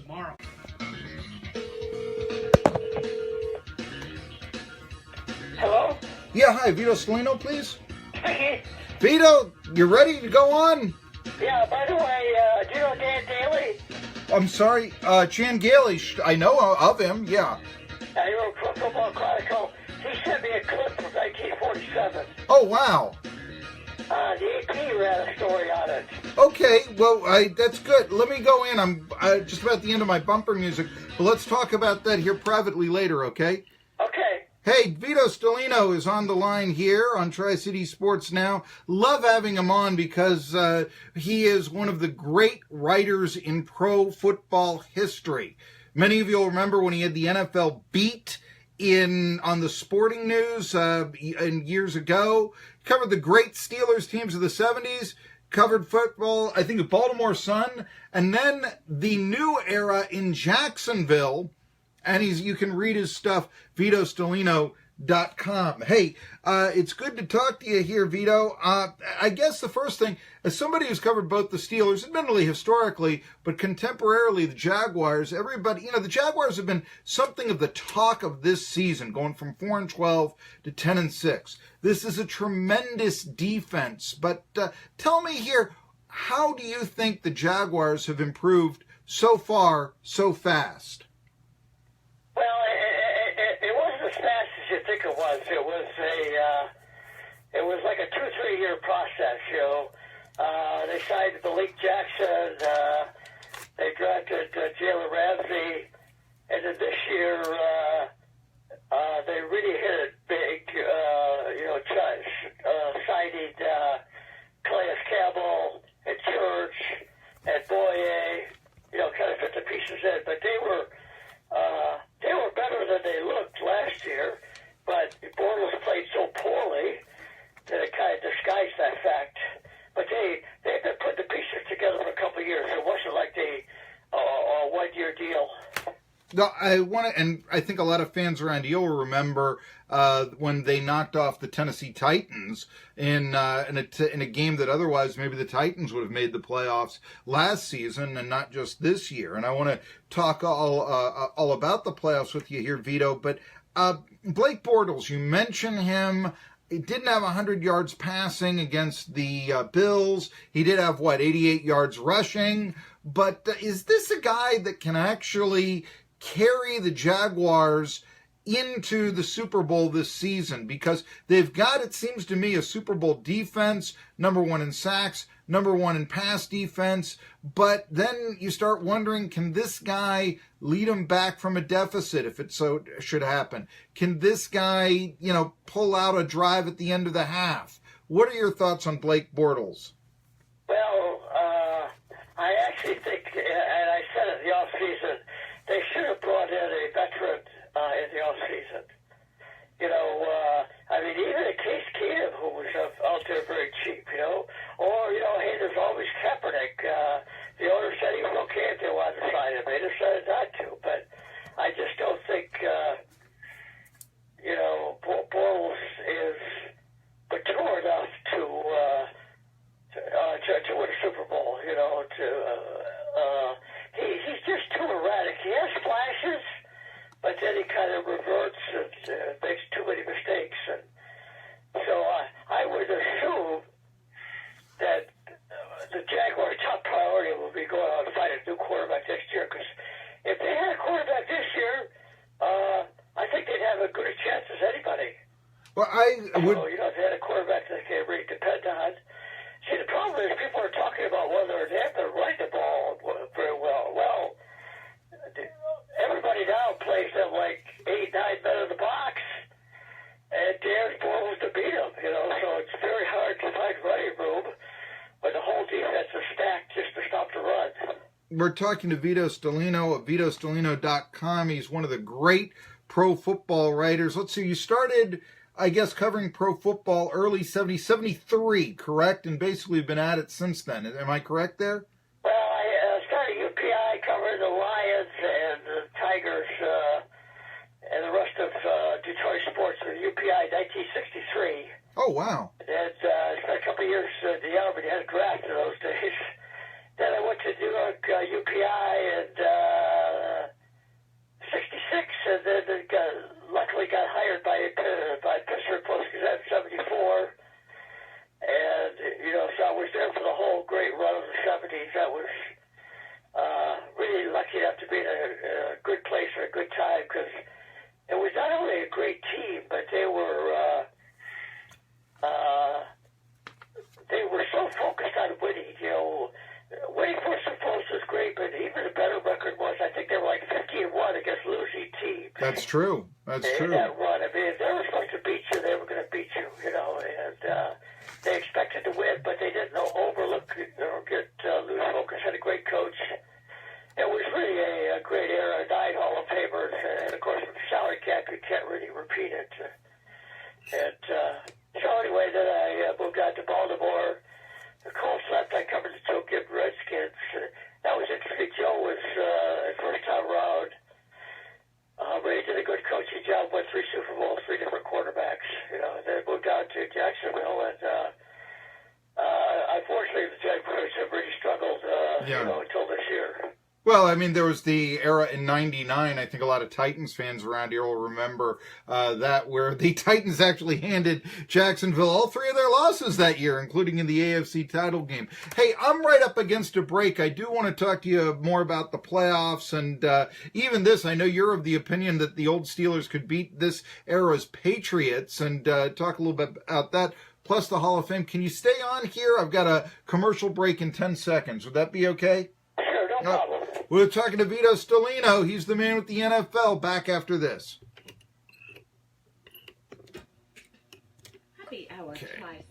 tomorrow. Hello? Yeah, hi, Vito Stellino, please. Speaking. Vito, you ready to go on? Yeah, by the way, do you know Dan Daly? I'm sorry, Chan Gailey, I know of him, yeah. He wrote for Football Chronicle. He sent me a clip from 1947. Oh, wow. The AP ran a story on it. Okay, well, that's good. Let me go in. I'm just about at the end of my bumper music, but let's talk about that here privately later, okay? Okay. Hey, Vito Stellino is on the line here on Tri-City Sports Now. Love having him on because he is one of the great writers in pro football history. Many of you will remember when he had the NFL beat on the Sporting News years ago. Covered the great Steelers teams of the 70s. Covered football, I think, of Baltimore Sun. And then the new era in Jacksonville. And you can read his stuff, VitoStellino.com. Hey, it's good to talk to you here, Vito. I guess the first thing, as somebody who's covered both the Steelers, admittedly historically, but contemporarily the Jaguars, everybody, the Jaguars have been something of the talk of this season, going from 4-12 to 10-6. This is a tremendous defense. But tell me here, how do you think the Jaguars have improved so far, so fast? Well, it wasn't as fast as you think it was. It was like a 2-3 year process. They signed Malik Jackson. They drafted Jalen Ramsey, and then this year they really hit it big. Signing Calais Campbell and Church and Boye. Kind of fit the pieces in, but they were better than they looked last year, but Bortles played so poorly that it kind of disguised that fact. But they've been putting the pieces together for a couple of years. It wasn't like a 1-year deal. No, I think a lot of fans around here will remember when they knocked off the Tennessee Titans in a game that otherwise maybe the Titans would have made the playoffs last season and not just this year. And I want to talk all about the playoffs with you here, Vito. But Blake Bortles, you mentioned him. He didn't have 100 yards passing against the Bills. He did have, 88 yards rushing. But is this a guy that can actually carry the Jaguars into the Super Bowl this season? Because they've got, it seems to me, a Super Bowl defense, number 1 in sacks, number 1 in pass defense. But then you start wondering, can this guy lead them back from a deficit if it so should happen? Can this guy, pull out a drive at the end of the half? What are your thoughts on Blake Bortles? Well, I actually think, and I said it in the offseason, they should have brought in a veteran in the offseason. Even a Case Keenum, who was out there very cheap, Or, hey, there's always Kaepernick. The owner said he was okay if they wanted to sign him. They decided not to. But I just don't think, Bortles is mature enough to win a Super Bowl, he's just too erratic. He has flashes, but then he kind of reverts and makes too many mistakes. And so I would assume that the Jaguars' top priority will be going out and find a new quarterback next year. Because if they had a quarterback this year, I think they'd have as good a chance as anybody. Well, if they had a quarterback that they can really depend on. See, the problem is people are talking about whether they have to run the ball very well. Well, everybody now plays them like 8, 9 men in the box, and dares Bortles to beat them, so it's very hard to find running room when the whole defense is stacked just to stop the run. We're talking to Vito Stellino at VitoStellino.com. He's one of the great pro football writers. Let's see, you started, I guess, covering pro football early 73, correct? And basically been at it since then. Am I correct there? Well, I started UPI covering the Lions and the Tigers and the rest of Detroit sports in UPI 1963. Oh, wow. And spent a couple of years in the Army. They had a draft in those days. Then I went to New York UPI and That's true. That's true. That run. I mean, if they were supposed to beat you, they were going to beat you, and they expected to win, but they didn't overlook or get lose focus. Had a great coach. It was really a great era, 9 Hall of Famers, and of course with the salary cap, you can't really repeat it. So anyway, then I moved out to Baltimore. The Colts left. I covered the Joe Gibbs Redskins. That was interesting. Joe was first time around. Ray did a good coaching job. Won 3 Super Bowls, 3 different quarterbacks. Then moved out to Jacksonville, and unfortunately, the Jaguars have really struggled. Until this year. Well, I mean, there was the era in '99. I think a lot of Titans fans around here will remember that, where the Titans actually handed Jacksonville all 3 of their losses that year, including in the AFC title game. Hey, I'm right up against a break. I do want to talk to you more about the playoffs and even this. I know you're of the opinion that the old Steelers could beat this era's Patriots, and talk a little bit about that. Plus the Hall of Fame. Can you stay on here? I've got a commercial break in 10 seconds. Would that be okay? Sure, no problem. We're talking to Vito Stellino. He's the man with the NFL. Back after this. Happy Hour tries